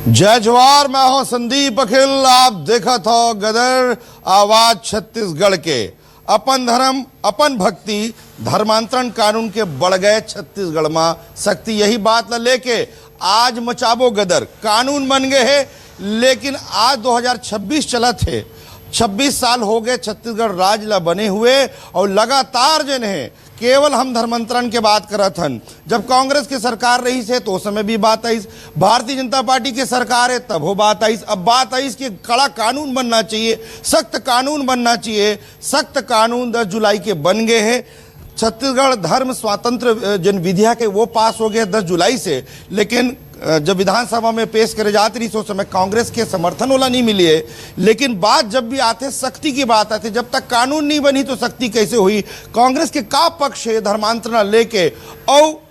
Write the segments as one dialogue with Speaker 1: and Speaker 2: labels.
Speaker 1: जय जवाहर। मैं हूं संदीप अखिल। आप देखा था गदर आवाज छत्तीसगढ़ के। अपन धर्म अपन भक्ति धर्मांतरण कानून के बढ़ गए छत्तीसगढ़ में शक्ति। यही बात ला लेके आज मचाबो गदर कानून बन गए है। लेकिन आज 2026 चला थे, 26 साल हो गए छत्तीसगढ़ राज्य ला बने हुए और लगातार जन है केवल हम धर्मांतरण के बात करत हन। जब कांग्रेस की सरकार रही से तो उस समय भी बात आई, भारतीय जनता पार्टी की सरकार है तब वो बात आई। अब बात आई कि कड़ा कानून बनना चाहिए, सख्त कानून बनना चाहिए। सख्त कानून 10 जुलाई के बन गए हैं। छत्तीसगढ़ धर्म स्वातंत्र जन विधेयक है वो पास हो गया 10 जुलाई से, लेकिन जब विधानसभा में पेश करे जाती रही उस समय कांग्रेस के समर्थन वाला नहीं मिली है। लेकिन बात जब भी आते सख्ती की बात आती, जब तक कानून नहीं बनी तो सख्ती कैसे हुई। कांग्रेस के का पक्ष है धर्मांतरण लेके और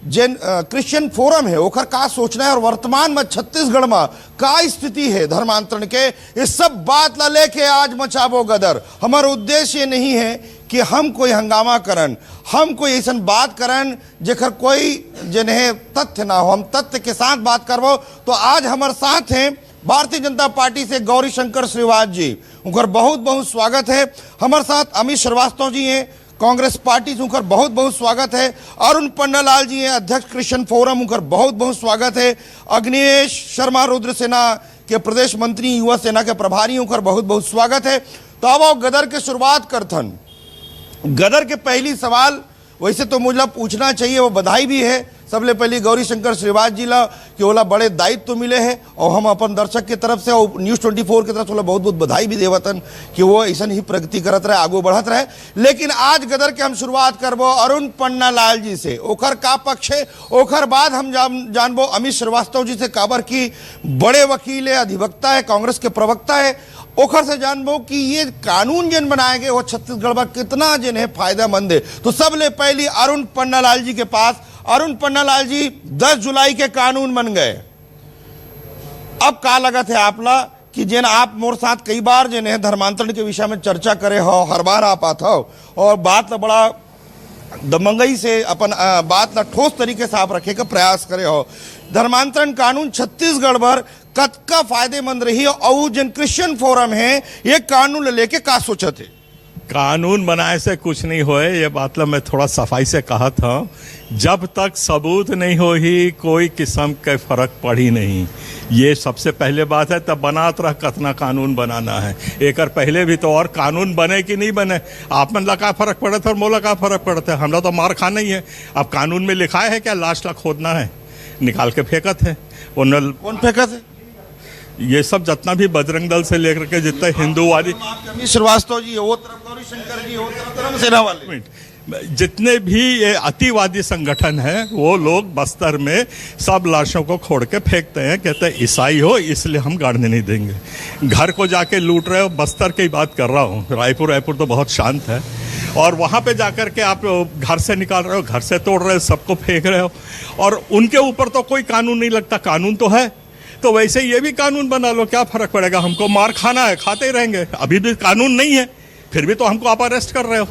Speaker 1: जैन क्रिश्चियन फोरम है ओखर का सोचना है और वर्तमान में छत्तीसगढ़ में का स्थिति है धर्मांतरण के, ये सब बात ला लेके आज मचाबो गदर। हमारा उद्देश्य ये नहीं है कि हम कोई हंगामा करन, हम कोई ऐसा बात करन जेकर कोई जिन्हें तथ्य ना हो। हम तथ्य के साथ बात करवो। तो आज हमारे साथ हैं भारतीय जनता पार्टी से गौरी शंकर श्रीवास जी, उनका बहुत बहुत स्वागत है। हमारे साथ अमित श्रीवास्तव जी हैं कांग्रेस पार्टी से, उनका बहुत बहुत स्वागत है। अरुण पंडालाल जी हैं अध्यक्ष क्रिश्चियन फोरम, उनका बहुत बहुत स्वागत है। अग्निवेश शर्मा रुद्र सेना के प्रदेश मंत्री युवा सेना के प्रभारी, उनका बहुत बहुत स्वागत है। तो अब आओ गदर के शुरुआत करथन। गदर के पहली सवाल वैसे तो मुझे पूछना चाहिए, वो बधाई भी है सबले पहले गौरी शंकर श्रीवास जी ला कि ओला बड़े दायित्व तो मिले हैं और हम अपन दर्शक की तरफ से और न्यूज़ 24 की तरफ से बहुत बहुत बधाई भी देवतन कि वो ऐसा ही प्रगति करत रहे, आगू बढ़त रहे। लेकिन आज गदर के हम शुरुआत करबो अरुण पन्नालाल जी से, ओखर का पक्ष है। ओखर बाद हम जानबो अमित श्रीवास्तव जी से, काबर की बड़े वकील है, अधिवक्ता है, कांग्रेस के प्रवक्ता है। ओखर से जानबो कि ये कानून जिन बनाए गए वो छत्तीसगढ़ में कितना जिन है फायदेमंद है। तो सबले पहली अरुण पन्नालाल जी के पास। अरुण पन्नालाल जी 10 जुलाई के कानून बन गए, अब का लगा थे आपला कि जिन आप मोर साथ कई बार जिन है धर्मांतरण के विषय में चर्चा करे हो, हर बार आप आते हो और बात ला बड़ा दमंगई से अपन बात ला ठोस तरीके से आप रखे का प्रयास करे हो। धर्मांतरण कानून छत्तीसगढ़ भर कतका फायदेमंद रही और जिन क्रिश्चियन फोरम है ये कानून लेके का सोचत है।
Speaker 2: कानून बनाए से कुछ नहीं होए, ये बात ला मैं थोड़ा सफाई से कहा था। जब तक सबूत नहीं हो ही कोई किस्म के फर्क पड़ी नहीं, ये सबसे पहले बात है। तब बनात रह कतना कानून बनाना है, एक पहले भी तो और कानून बने कि नहीं बने। आप मन ला का फर्क पड़ता और मोला का फर्क पड़ता है, हमरा तो मार खाना ही है। अब कानून में लिखा है क्या लाश ला खोदना है, निकाल के फेंकत है।
Speaker 1: कौन फेंकत है?
Speaker 2: ये सब जितना भी बजरंग दल से लेकर के जितने हिंदूवादी,
Speaker 1: श्रीवास्तव जी वो तरफ गौरी शंकर जी वो तरफ सेना वाले,
Speaker 2: जितने भी ये अतिवादी संगठन है वो लोग बस्तर में सब लाशों को खोड़ के फेंकते हैं। कहते हैं ईसाई हो इसलिए हम गाड़ने नहीं देंगे। घर को जाके लूट रहे हो, बस्तर की बात कर रहा हूँ। रायपुर तो बहुत शांत है और वहाँ पे जाकर के आप घर से निकाल रहे हो, घर से तोड़ रहे हो, सबको फेंक रहे हो और उनके ऊपर तो कोई कानून नहीं लगता। कानून तो है, तो वैसे ये भी कानून बना लो, क्या फर्क पड़ेगा। हमको मार खाना है, खाते ही रहेंगे। अभी भी कानून नहीं है फिर भी तो हमको आप अरेस्ट कर रहे हो,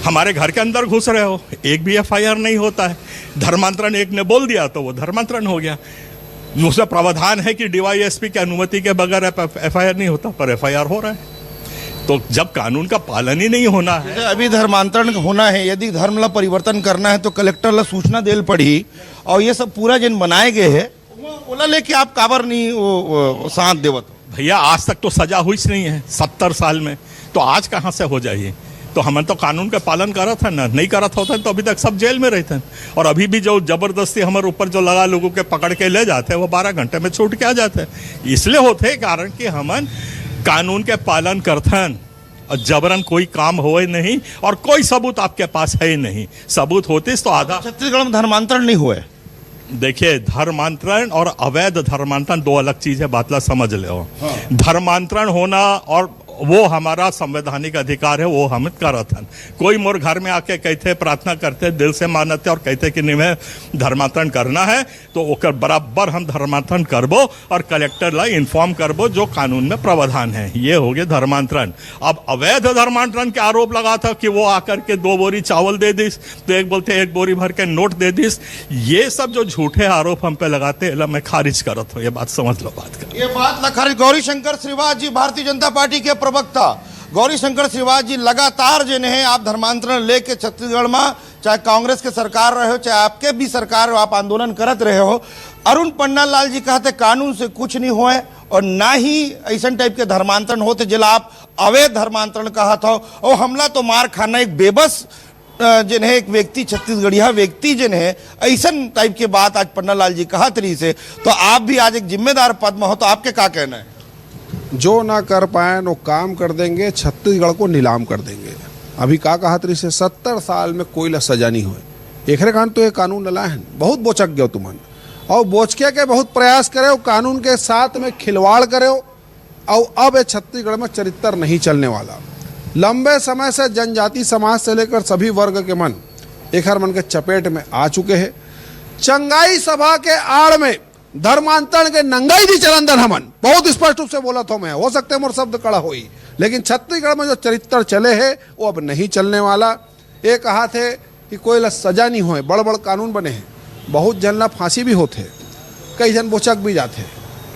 Speaker 2: हमारे घर के अंदर घुस रहे हो। एक भी FIR नहीं होता है। धर्मांतरण एक ने बोल दिया तो वो धर्मांतरण हो गया। दूसरा प्रावधान है कि DYSP की अनुमति के बगैर FIR नहीं होता, पर FIR हो रहा है। तो जब कानून का पालन ही नहीं होना है,
Speaker 1: अभी धर्मांतरण होना है, यदि धर्म ला परिवर्तन करना है तो कलेक्टर ला सूचना देल पड़ी और ये सब पूरा जिन बनाए गए है बोला लेके आप काबर नहीं वो साथ देवत।
Speaker 2: भैया आज तक तो सजा हुई नहीं है 70 साल में, तो आज कहाँ से हो जाइए। तो हम तो कानून का पालन करा था ना, नहीं करा था तो अभी तक सब जेल में रहते हैं। और अभी भी जो जबरदस्ती हमारे ऊपर जो लगा लोगों के पकड़ के ले जाते हैं वो 12 घंटे में छूट के आ जाते हैं। इसलिए होते हैं कारण कि हम कानून के पालन करते हैं और जबरन कोई काम हो नहीं और कोई सबूत आपके पास है ही नहीं। सबूत होते तो आधा।
Speaker 1: छत्तीसगढ़ में धर्मांतरण नहीं हुए।
Speaker 2: देखिए धर्मांतरण और अवैध धर्मांतरण दो अलग चीज है, बातला समझ ले हो। हाँ। धर्मांतरण होना और वो हमारा संवैधानिक अधिकार है, वो हम करत हन। कोई मोर घर में आके कहते प्रार्थना करते दिल से मानते और कहते कि निमे धर्मांतरण करना है तो ओकर बराबर हम धर्मांतरण करबो और कलेक्टर ला इन्फॉर्म करबो जो कानून में प्रावधान है। ये हो गया धर्मांतरण। अब अवैध धर्मांतरण के आरोप लगा था कि वो आकर के 2 बोरी चावल दे दिस तो एक बोलते 1 बोरी भर के नोट दे दिस। ये सब जो झूठे आरोप हम पे लगाते हैं मैं खारिज करत हूँ। ये बात समझ लो बात का।
Speaker 1: ये बात लखारी गौरीशंकर श्रीवास जी भारतीय जनता पार्टी के प्रवक्ता गौरीशंकर श्रीवास जी लगातार जिन्हें आप धर्मांतरण लेके छत्तीसगढ़ में चाहे कांग्रेस के सरकार रहे हो चाहे आपके भी सरकार हो आप आंदोलन करत रहे हो। अरुण पन्नालाल जी कहते कानून से कुछ नहीं हुए और ना ही ऐसा टाइप के धर्मांतरण होते जिला आप अवैध धर्मांतरण कहा था और हमला तो मार खाना एक बेबस जिन्हें एक व्यक्ति छत्तीसगढ़िया व्यक्ति जिन्हें ऐसा टाइप की बात आज पन्नालाल जी कहा तरी से तो आप भी आज एक जिम्मेदार पद में हो तो आपके क्या कहना है?
Speaker 3: जो ना कर पाए वो काम कर देंगे, छत्तीसगढ़ को नीलाम कर देंगे। अभी का कहा तरी से 70 साल में कोई ला सजा नहीं हुए। एकरे कारण तो ये कानून लाए हैं। बहुत बोचक गयो तुमन और बोचके के बहुत प्रयास करे हो, कानून के साथ में खिलवाड़ करे हो और अब ये छत्तीसगढ़ में चरित्र नहीं चलने वाला। लंबे समय से जनजाति समाज से लेकर सभी वर्ग के मन एक हर मन के चपेट में आ चुके हैं। चंगाई सभा के आड़ में धर्मांतरण के नंगाई दी चलंदन हमन बहुत स्पष्ट रूप से बोला था मैं। हो सकते मोर शब्द कड़ा होई लेकिन छत्तीसगढ़ में जो चरित्र चले हैं वो अब नहीं चलने वाला। ये कहा थे कि कोई ला सजा नहीं होए, बड़ बड़ कानून बने हैं, बहुत जन ला फांसी भी होते, कई जन बोचक भी जाते,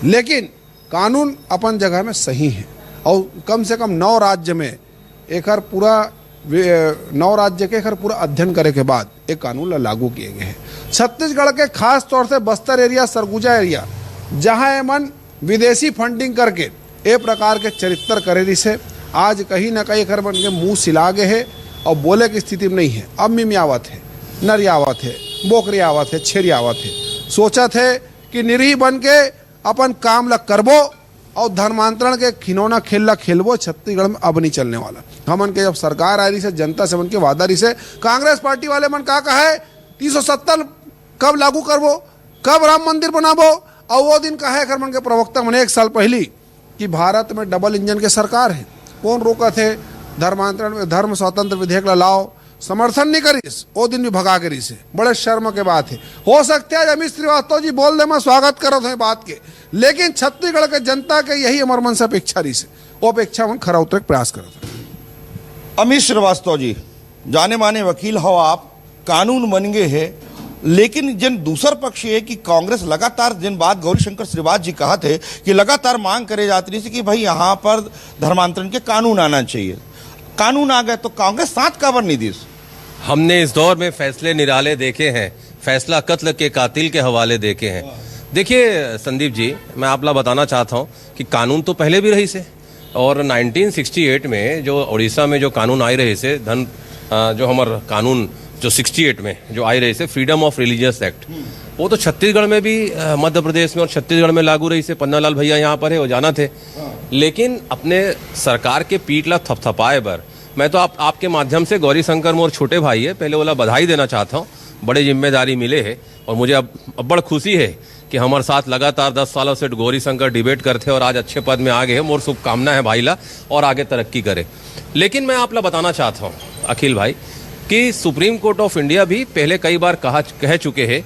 Speaker 3: लेकिन कानून अपन जगह में सही है और कम से कम 9 राज्य में एक पूरा 9 राज्य के पूरा अध्ययन करे के बाद एक कानून लागू किए गए हैं। छत्तीसगढ़ के खास तौर से बस्तर एरिया, सरगुजा एरिया जहां एमन विदेशी फंडिंग करके ए प्रकार के चरित्र करे से आज कहीं ना कहीं घर बन के मुंह सिला गए है और बोले की स्थिति में नहीं है। अब मिमियावत है, नरियावत है, बोकरी आवत है, छेरी आवत है। सोचा थे कि निरीह बन के अपन काम ला करबो और धर्मांतरण के खिलौना खेलला खेलबो। छत्तीसगढ़ में अब नहीं चलने वाला। हमन के जब सरकार आ रही से जनता से मन के वादा रही से कांग्रेस पार्टी वाले मन का है 370 कब लागू करबो, कब राम मंदिर बनाबो और वो दिन कहा है मन के प्रवक्ता मैंने 1 साल पहली कि भारत में डबल इंजन के सरकार है। कौन रोका थे धर्मांतरण में? धर्म स्वतंत्र विधेयक लाओ, समर्थन नहीं करीस, वो दिन भी भगा करी से। बड़े शर्म के बात है। हो सकते है अमित श्रीवास्तव जी बोल दे मैं स्वागत करो थे बात के, लेकिन छत्तीसगढ़ के जनता के यही अमर मन से अपेक्षा रही से वो अपेक्षा हम खरा उतरे प्रयास करते।
Speaker 1: अमित श्रीवास्तव जी जाने माने वकील हो आप, कानून बन गए है लेकिन जिन दूसर पक्ष ये कि कांग्रेस लगातार जिन बात गौरीशंकर श्रीवास जी कहा थे कि लगातार मांग करे जाती रही कि भाई यहाँ पर धर्मांतरण के कानून आना चाहिए, कानून आ गए तो कांग्रेस साथ काबर नहीं दी।
Speaker 4: हमने इस दौर में फैसले निराले देखे हैं, फैसला कत्ल के कातिल के हवाले देखे हैं। देखिए संदीप जी, मैं आपला बताना चाहता हूँ कि कानून तो पहले भी रही से और 1968 में जो उड़ीसा में जो कानून आए रहे से जो हमार कानून जो 68 में जो आई रही से फ्रीडम ऑफ रिलीजियस एक्ट, वो तो छत्तीसगढ़ में भी मध्य प्रदेश में और छत्तीसगढ़ में लागू रही से। पन्नालाल भैया यहाँ पर है, वो जाना थे। लेकिन अपने सरकार के पीठ ला थपथपाए बर मैं तो आपके माध्यम से गौरीशंकर मोर छोटे भाई है, पहले वाला बधाई देना चाहता हूँ। बड़े जिम्मेदारी मिले है और मुझे अब बड़ खुशी है कि हमारे साथ लगातार 10 सालों से गौरीशंकर डिबेट करते और आज अच्छे पद में आ गए हैं। मोर शुभकामना है भाई ला और आगे तरक्की करे। लेकिन मैं आपला बताना चाहता हूँ अखिल भाई कि सुप्रीम कोर्ट ऑफ इंडिया भी पहले कई बार कह चुके हैं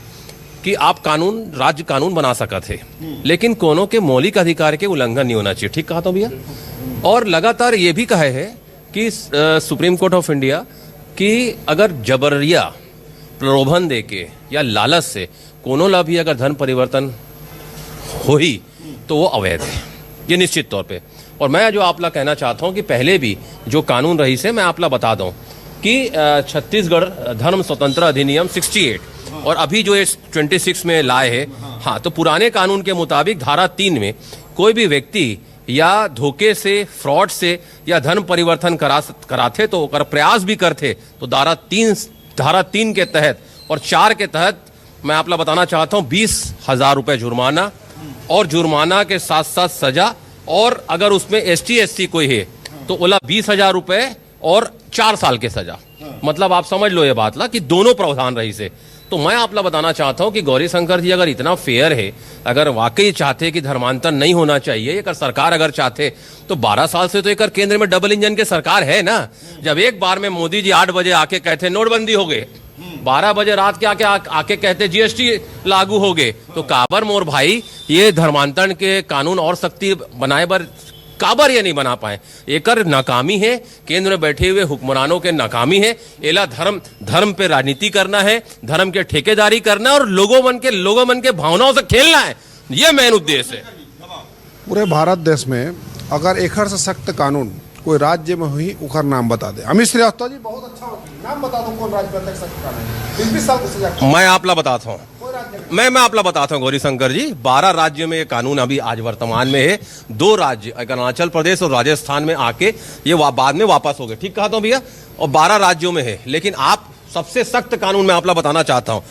Speaker 4: कि आप कानून राज्य कानून बना सकते थे लेकिन कोनों के मौलिक अधिकार के उल्लंघन नहीं होना चाहिए। ठीक कहा तो भैया। और लगातार ये भी कहे है कि सुप्रीम कोर्ट ऑफ इंडिया कि अगर जबरिया प्रलोभन देके या लालच से कोनों ला भी अगर धन परिवर्तन होई तो वो अवैध है, ये निश्चित तौर पे। और मैं जो आपला कहना चाहता हूँ कि पहले भी जो कानून रही से मैं आपला बता दूं कि छत्तीसगढ़ धर्म स्वतंत्र अधिनियम 68 और अभी जो 26 में लाए है, हाँ, तो पुराने कानून के मुताबिक धारा 3 में कोई भी व्यक्ति या धोखे से, फ्रॉड से या धन परिवर्तन कराते तो अगर प्रयास भी करते तो धारा 3 के तहत और 4 के तहत मैं आपला बताना चाहता हूँ 20,000 रुपए जुर्माना और जुर्माना के साथ साथ सजा, और अगर उसमें ST/SC कोई है तो ओला 20,000 रुपए और 4 साल के सजा। मतलब आप समझ लो ये बात ला कि दोनों प्रावधान रही से। तो मैं आपला बताना चाहता हूं कि गौरीशंकर जी अगर इतना फेयर है, अगर वाकई चाहते कि धर्मांतरण नहीं होना चाहिए, अगर सरकार अगर चाहते तो 12 साल से तो एक केंद्र में डबल इंजन के सरकार है ना। जब एक बार में मोदी जी 8 बजे आके कहते नोटबंदी हो गए, 12 बजे रात के आके कहते जीएसटी लागू हो गए, तो काबर मोर भाई ये धर्मांतरण के कानून और सख्ती बनाए बर काबर ये नहीं बना पाए। एकर नाकामी है, केंद्र में बैठे हुए हुक्मरानों के नाकामी है। एला धर्म पे राजनीति करना है, धर्म के ठेकेदारी करना है और लोगों मन के भावनाओं से खेलना है, ये मेन उद्देश्य है।
Speaker 3: पूरे भारत देश में अगर एकर से सख्त कानून कोई राज्य में हुई उखर नाम बता दे। अमित श्रीवास्तव जी बहुत अच्छा वकील, नाम बता दो कौन राज्य में सख्त कानून 20 साल की सजा।
Speaker 4: मैं आपला बताता हूँ, मैं आपला बताता हूँ गौरीशंकर जी, 12 राज्यों में ये कानून अभी आज वर्तमान में है। 2 राज्य अरुणाचल प्रदेश और राजस्थान में आके ये बाद में वापस हो गए, ठीक कहा था भैया, और 12 राज्यों में है। लेकिन आप सबसे सख्त कानून मैं आपला बताना चाहता हूँ,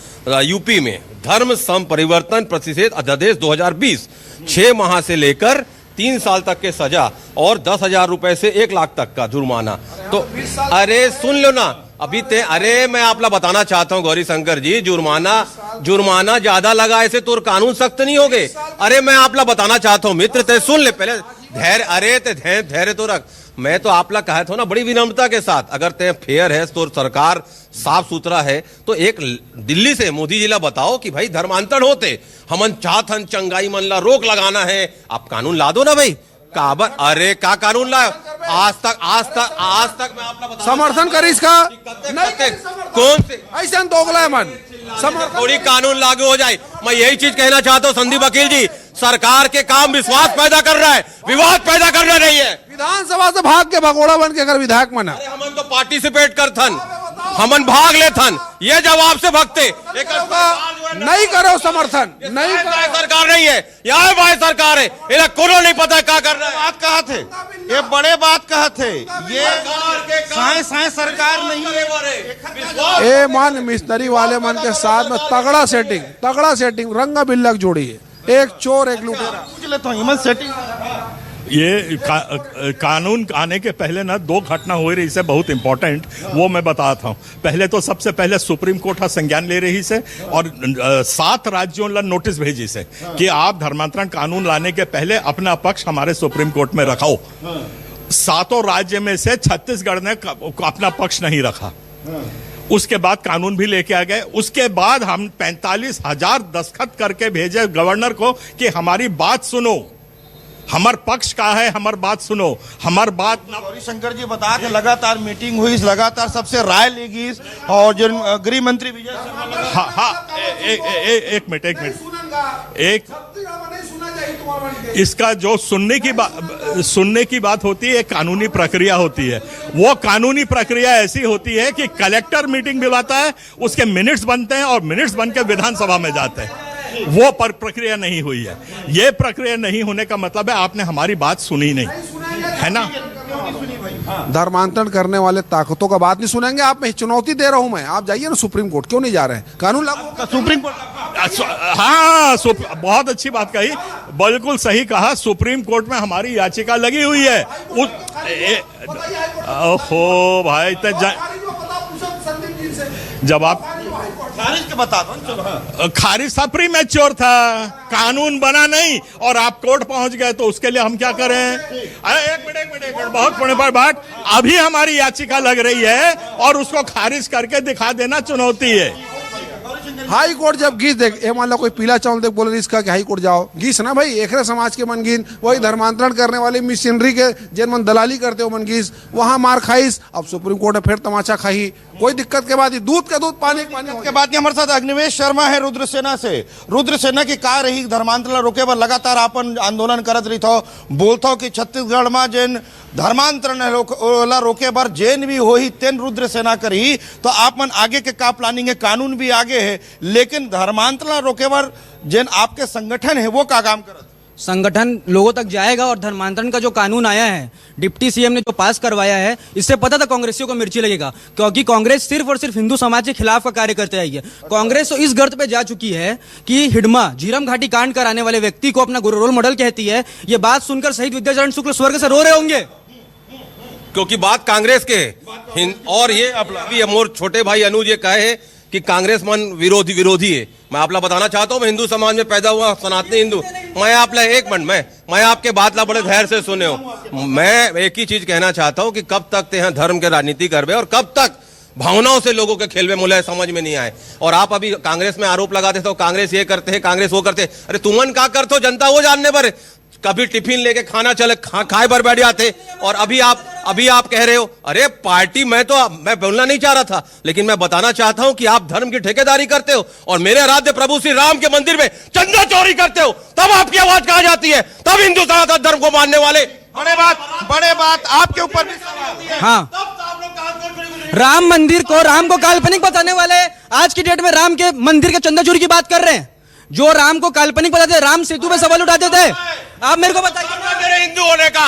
Speaker 4: यूपी में धर्म सम परिवर्तन प्रतिषेध अध्यादेश 2020, 6 माह से लेकर 3 साल तक के सजा और 10,000 रुपए से 1 लाख तक का जुर्माना। तो अरे सुन लो ना अभी अरे मैं आपला बताना चाहता हूँ गौरीशंकर जी, जुर्माना ज्यादा लगा ऐसे तो कानून सख्त नहीं हो गए। अरे मैं आपला बताना चाहता हूँ मित्र, ते सुन ले पहले, धैर्य, अरे ते धैर्य तो रख। मैं तो आपला कहा था ना बड़ी विनम्रता के साथ, अगर ते फेयर है तो सरकार साफ सुथरा है तो एक दिल्ली से मोदी जी ला बताओ कि भाई धर्मांतरण होते हमन चाहतन चंगाई मन ला रोक लगाना है, आप कानून ला दो ना भाई। काबर अरे का कानून ला, आज तक मैं आपला
Speaker 3: समर्थन कर इसका
Speaker 4: कौन से
Speaker 3: ऐसा दोगला है मन समर्थन
Speaker 4: थोड़ी कानून लागू हो जाए। मैं यही चीज कहना चाहता हूँ संदीप वकील जी, सरकार के काम विश्वास पैदा कर रहा है, विवाद पैदा करना नहीं है।
Speaker 3: विधानसभा से भाग के भगोड़ा बन के अगर विधायक बना,
Speaker 4: हमन तो पार्टिसिपेट कर थन, हमन भाग ले थन, ये जवाब से भगते
Speaker 3: नहीं करो समर्थन, नहीं
Speaker 4: सरकार नहीं है, यहाँ भाई सरकार है, इन्हें कोनो नहीं पता क्या कर रहा है।
Speaker 1: बात कहा थे, ये बड़े बात कहा थे, ये साए सरकार नहीं है।
Speaker 3: ए मन मिस्त्री वाले मन के साथ में तगड़ा सेटिंग रंगा बिल्लक जोड़ी है, एक चोर एक लुटेरा।
Speaker 1: पूछ लेता हूँ हिम्मत सेटिंग
Speaker 2: ये कानून आने के पहले ना 2 घटना हो रही से बहुत इंपॉर्टेंट, वो मैं बताता हूँ। पहले तो सबसे पहले सुप्रीम कोर्ट का संज्ञान ले रही से और 7 राज्यों ला नोटिस भेजी से कि आप धर्मांतरण कानून लाने के पहले अपना पक्ष हमारे सुप्रीम कोर्ट में रखाओ। 7 राज्य में से छत्तीसगढ़ ने अपना पक्ष नहीं रखा। उसके बाद कानून भी लेके आ गए। उसके बाद हम 45,000 दस्तखत करके भेजे गवर्नर को कि हमारी बात सुनो, हमार पक्ष का है, हमार बात सुनो, हमार बात ना।
Speaker 1: गौरीशंकर जी बता के लगातार मीटिंग हुई, लगातार सबसे राय लेगी और जो गृह मंत्री विजय सिंह,
Speaker 2: हाँ एक मिनट इसका जो सुनने की बात होती है, एक कानूनी प्रक्रिया होती है। वो कानूनी प्रक्रिया ऐसी होती है कि कलेक्टर मीटिंग बुलाता है, उसके मिनट्स बनते हैं और मिनट्स बनकर विधानसभा में जाते हैं। वो प्रक्रिया नहीं हुई है। ये प्रक्रिया नहीं होने का मतलब है आपने हमारी बात सुनी नहीं, है ना।
Speaker 3: धर्मांतरण करने वाले ताकतों का बात नहीं सुनेंगे आप। मैं चुनौती दे रहा हूं, मैं आप जाइए ना सुप्रीम कोर्ट, क्यों नहीं जा रहे हैं? कानून लागू
Speaker 1: सुप्रीम कोर्ट,
Speaker 2: हाँ बहुत अच्छी बात कही, बिल्कुल सही कहा। सुप्रीम कोर्ट में हमारी याचिका लगी हुई है। ओहो भाई जब आप
Speaker 1: खारिज के बता दो,
Speaker 2: खारिज था, प्रीमैच्योर था, कानून बना नहीं और आप कोर्ट पहुंच गए, तो उसके लिए हम क्या करें? एक मिनट बहुत बड़ी बात, अभी हमारी याचिका लग रही है और उसको खारिज करके दिखा देना चुनौती है।
Speaker 3: हाई कोर्ट जब घीस देख, ये मान लो कोई पीला चावल देख बोले इसका कि हाई कोर्ट जाओ, घीस ना भाई, एकरे समाज के मनगीन, वही धर्मांतरण करने वाले मिशनरी के जिन मन दलाली करते हो मनगीस, वहां मार खाईस। अब सुप्रीम कोर्ट में फिर तमाचा खाई, कोई दिक्कत के बाद ही दूध का दूध पानी का पानी
Speaker 1: के बाद हमारे साथ अग्निवेश शर्मा है रुद्रसेना से। रुद्रसेना की का रही धर्मांतरण रोके पर लगातार अपन आंदोलन करत रही थो, बोलता कि छत्तीसगढ़ में जिन धर्मांतरण रोके पर जेन भी हो ही तेन रुद्रसेना करी, तो आप मन आगे के का प्लानिंग है? कानून भी आगे है, लेकिन धर्मांतरण रोके पर जिन आपके संगठन है वो का काम करत?
Speaker 5: संगठन लोगों तक जाएगा और धर्मांतरण का जो कानून आया है, डिप्टी सीएम ने जो पास करवाया है, इससे पता था कांग्रेसियों को मिर्ची लगेगा, क्योंकि कांग्रेस सिर्फ और सिर्फ हिंदू समाज के खिलाफ का कार्य करते आई है। कांग्रेस तो इस गर्त पे जा चुकी है कि हिडमा झीरम घाटी कांड कराने वाले व्यक्ति को अपना रोल मॉडल कहती है। ये बात सुनकर शहीद विद्याचरण शुक्ल स्वर्ग से रो रहे होंगे,
Speaker 4: क्योंकि बात कांग्रेस के और ये अभी मोर छोटे भाई अनुज ये कहे कि कांग्रेस मन विरोधी है। मैं आपला बताना चाहता हूँ, मैं हिंदू समाज में पैदा हुआ सनातनी हिंदू। मैं आपला एक मिनट मैं आपके बात ला बड़े धैर्य से सुने हो। मैं एक ही चीज कहना चाहता हूँ कि कब तक ते हैं धर्म के राजनीति करबे और कब तक भावनाओं से लोगों के खेल में मुझे समझ में नहीं आए। और आप अभी कांग्रेस में आरोप लगाते थे, कांग्रेस ये करते हैं, कांग्रेस वो करते हैं। अरे तुमन क्या करते हो, जनता वो जानने पर। कभी टिफिन लेके खाना चले खाए पर बैठ जाते, और अभी आप कह रहे हो अरे पार्टी। मैं बोलना नहीं चाह रहा था, लेकिन मैं बताना चाहता हूं कि आप धर्म की ठेकेदारी करते हो और मेरे आराध्य प्रभु श्री राम के मंदिर में चंदा चोरी करते हो, तब आपकी आवाज कहां जाती है? तब हिंदू सनातन धर्म को मानने वाले
Speaker 1: बड़े बात आपके ऊपर भी सवाल है।
Speaker 5: हाँ, राम मंदिर को, राम को काल्पनिक बताने वाले आज की डेट में राम के मंदिर के चंदा चोरी की बात कर रहे हैं। जो राम को काल्पनिक बताते, राम सेतु पे सवाल उठाते थे। आप मेरे को बताइए
Speaker 4: मेरे हिंदू होने का